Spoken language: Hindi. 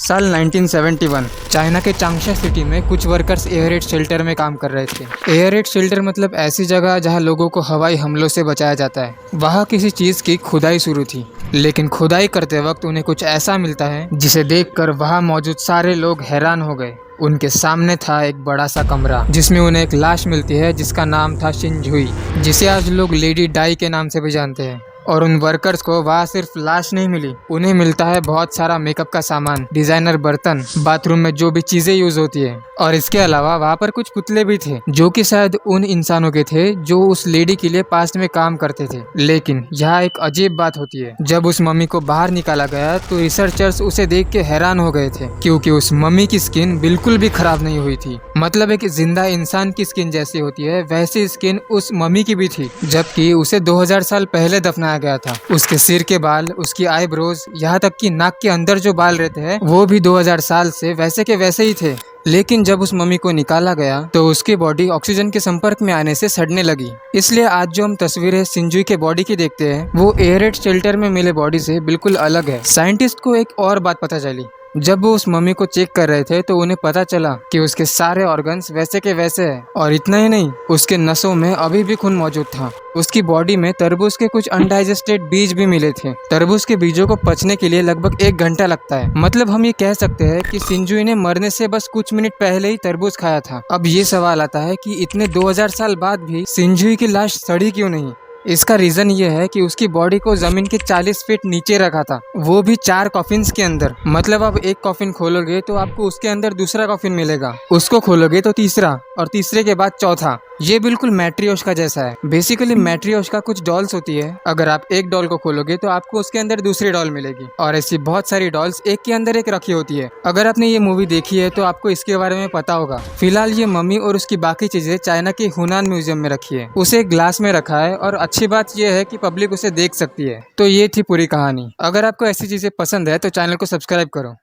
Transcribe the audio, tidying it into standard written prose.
साल 1971 चाइना के चांगशा सिटी में कुछ वर्कर्स एयर रेड शेल्टर में काम कर रहे थे। एयर रेड शेल्टर मतलब ऐसी जगह जहां लोगों को हवाई हमलों से बचाया जाता है। वहां किसी चीज की खुदाई शुरू थी, लेकिन खुदाई करते वक्त उन्हें कुछ ऐसा मिलता है जिसे देखकर वहां मौजूद सारे लोग हैरान हो गए। उनके सामने था एक बड़ा सा कमरा जिसमें उन्हें एक लाश मिलती है जिसका नाम था शिनजुई, जिसे आज लोग लेडी डाई के नाम से भी जानते हैं। और उन वर्कर्स को वहाँ सिर्फ लाश नहीं मिली, उन्हें मिलता है बहुत सारा मेकअप का सामान, डिजाइनर बर्तन, बाथरूम में जो भी चीजें यूज होती है। और इसके अलावा वहाँ पर कुछ पुतले भी थे जो कि शायद उन इंसानों के थे जो उस लेडी के लिए पास्ट में काम करते थे। लेकिन यहाँ एक अजीब बात होती है, जब उस मम्मी को बाहर निकाला गया तो रिसर्चर्स उसे देख के हैरान हो गए थे, क्योंकि उस मम्मी की स्किन बिल्कुल भी खराब नहीं हुई थी। मतलब एक जिंदा इंसान की स्किन जैसी होती है वैसी स्किन उस मम्मी की भी थी, जबकि उसे 2000 साल पहले दफनाया गया था। उसके सिर के बाल, उसकी आईब्रोज, यहाँ तक कि नाक के अंदर जो बाल रहते हैं वो भी 2000 साल से वैसे के वैसे ही थे। लेकिन जब उस मम्मी को निकाला गया तो उसकी बॉडी ऑक्सीजन के संपर्क में आने से सड़ने लगी। इसलिए आज जो हम तस्वीरें शिनजुई के बॉडी की देखते हैं वो एयर रेड शेल्टर में मिले बॉडी से बिल्कुल अलग है। साइंटिस्ट को एक और बात पता चली, जब वो उस मम्मी को चेक कर रहे थे तो उन्हें पता चला कि उसके सारे ऑर्गन्स वैसे के वैसे हैं। और इतना ही नहीं, उसके नसों में अभी भी खून मौजूद था। उसकी बॉडी में तरबूज के कुछ अनडाइजेस्टेड बीज भी मिले थे। तरबूज के बीजों को पचने के लिए लगभग 1 घंटा लगता है। मतलब हम ये कह सकते हैं कि शिनजुई ने मरने से बस कुछ मिनट पहले ही तरबूज खाया था। अब ये सवाल आता है कि इतने 2000 साल बाद भी शिनजुई की लाश सड़ी क्यों नहीं? इसका रीजन ये है कि उसकी बॉडी को जमीन के 40 फीट नीचे रखा था, वो भी 4 कॉफिन्स के अंदर। मतलब आप एक कॉफिन खोलोगे तो आपको उसके अंदर दूसरा कॉफिन मिलेगा, उसको खोलोगे तो तीसरा, और तीसरे के बाद चौथा। ये बिल्कुल मैट्रियोशका जैसा है। बेसिकली मैट्रियोशका कुछ डॉल्स होती है, अगर आप एक डॉल को खोलोगे तो आपको उसके अंदर दूसरी डॉल मिलेगी, और ऐसी बहुत सारी डॉल्स एक के अंदर एक रखी होती है। अगर आपने ये मूवी देखी है तो आपको इसके बारे में पता होगा। फिलहाल ये मम्मी और उसकी बाकी चीजें चाइना के हुनान म्यूजियम में रखी है। उसे एक ग्लास में रखा है और अच्छी बात यह है कि पब्लिक उसे देख सकती है। तो ये थी पूरी कहानी। अगर आपको ऐसी चीजें पसंद है तो चैनल को सब्सक्राइब करो।